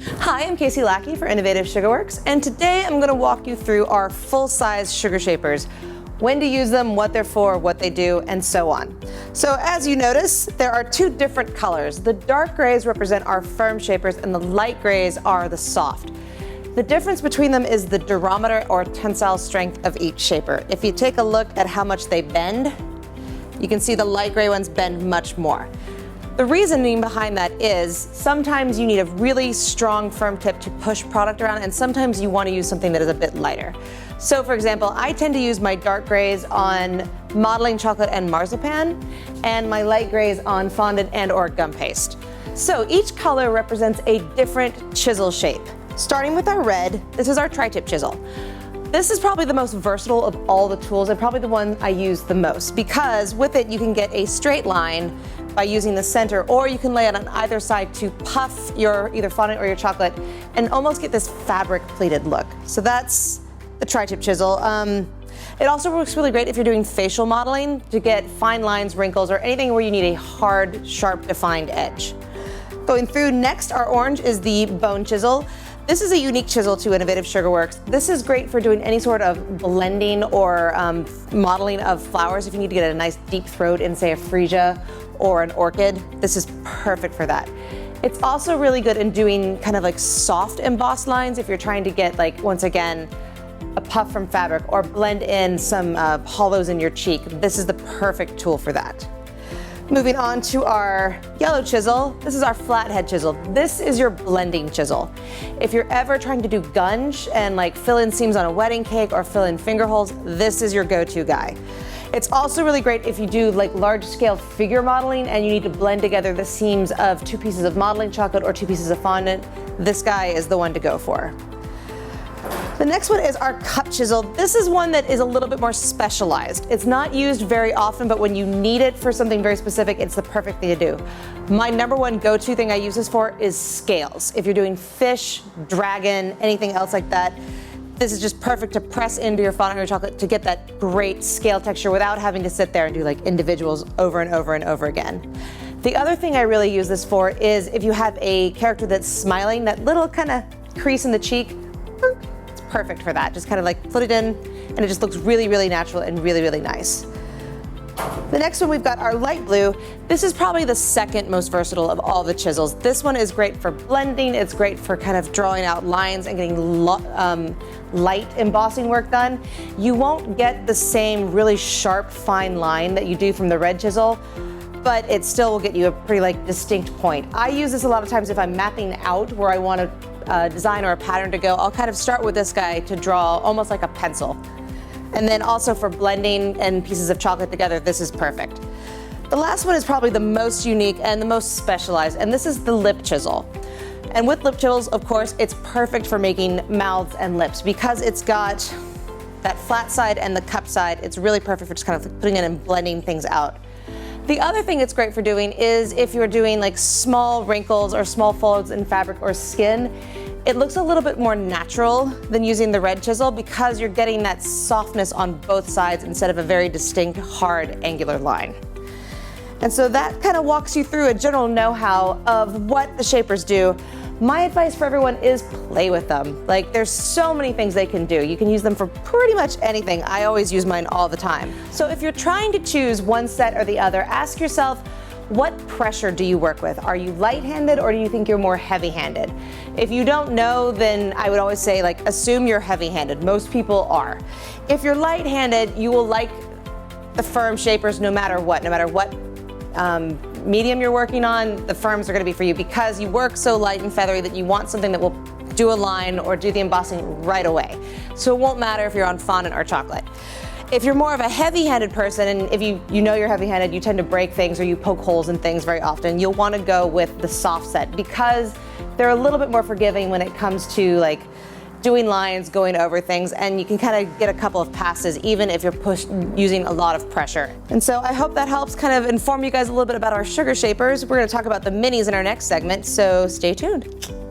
Hi, I'm Kaysie Lackey for Innovative Sugarworks, and today I'm going to walk you through our full-size sugar shapers, when to use them, what they're for, what they do, and so on. So as you notice, there are two different colors. The dark grays represent our firm shapers and the light grays are the soft. The difference between them is the durometer or tensile strength of each shaper. If you take a look at how much they bend, you can see the light gray ones bend much more. The reasoning behind that is sometimes you need a really strong firm tip to push product around, and sometimes you want to use something that is a bit lighter. So for example, I tend to use my dark grays on modeling chocolate and marzipan, and my light grays on fondant and or gum paste. So each color represents a different chisel shape. Starting with our red, this is our TriTip chisel. This is probably the most versatile of all the tools and probably the one I use the most, because with it you can get a straight line by using the center, or you can lay it on either side to puff your either fondant or your chocolate and almost get this fabric pleated look. So that's the TriTip chisel. It also works really great if you're doing facial modeling to get fine lines, wrinkles, or anything where you need a hard, sharp, defined edge. Going through next, our orange is the bone chisel. This is a unique chisel to Innovative Sugarworks. This is great for doing any sort of blending or modeling of flowers. If you need to get a nice deep throat in, say, a freesia or an orchid, this is perfect for that. It's also really good in doing kind of like soft embossed lines if you're trying to get, like, once again, a puff from fabric or blend in some hollows in your cheek. This is the perfect tool for that. Moving on to our yellow chisel, this is our flathead chisel. This is your blending chisel. If you're ever trying to do gunge and like fill in seams on a wedding cake or fill in finger holes, this is your go-to guy. It's also really great if you do like large scale figure modeling and you need to blend together the seams of 2 pieces of modeling chocolate or 2 pieces of fondant. This guy is the one to go for. The next one is our cup chisel. This is one that is a little bit more specialized. It's not used very often, but when you need it for something very specific, it's the perfect thing to do. My #1 go-to thing I use this for is scales. If you're doing fish, dragon, anything else like that, this is just perfect to press into your fondant or your chocolate to get that great scale texture without having to sit there and do like individuals over and over and over again. The other thing I really use this for is if you have a character that's smiling, that little kind of crease in the cheek, perfect for that. Just kind of like put it in and it just looks really, really natural and really, really nice. The next one, we've got our light blue. This is probably the second most versatile of all the chisels. This one is great for blending. It's great for kind of drawing out lines and getting light embossing work done. You won't get the same really sharp, fine line that you do from the red chisel, but it still will get you a pretty like distinct point. I use this a lot of times if I'm mapping out where I want a design or a pattern to go. I'll kind of start with this guy to draw almost like a pencil. And then also for blending and pieces of chocolate together, this is perfect. The last one is probably the most unique and the most specialized, and this is the lip chisel. And with lip chisels, of course, it's perfect for making mouths and lips because it's got that flat side and the cup side. It's really perfect for just kind of putting in and blending things out. The other thing it's great for doing is if you're doing like small wrinkles or small folds in fabric or skin, it looks a little bit more natural than using the red chisel because you're getting that softness on both sides instead of a very distinct, hard, angular line. And so that kind of walks you through a general know-how of what the shapers do. My advice for everyone is play with them. Like, there's so many things they can do. You can use them for pretty much anything. I always use mine all the time. So if you're trying to choose one set or the other, ask yourself, what pressure do you work with? Are you light-handed or do you think you're more heavy-handed? If you don't know, then I would always say, like, assume you're heavy-handed. Most people are. If you're light-handed, you will like the firm shapers no matter what medium you're working on, the firms are going to be for you because you work so light and feathery that you want something that will do a line or do the embossing right away. So it won't matter if you're on fondant or chocolate. If you're more of a heavy-handed person, and if you know you're heavy-handed, you tend to break things or you poke holes in things very often, you'll want to go with the soft set because they're a little bit more forgiving when it comes to like doing lines, going over things, and you can kind of get a couple of passes even if you're using a lot of pressure. And so I hope that helps kind of inform you guys a little bit about our sugar shapers. We're going to talk about the minis in our next segment, so stay tuned.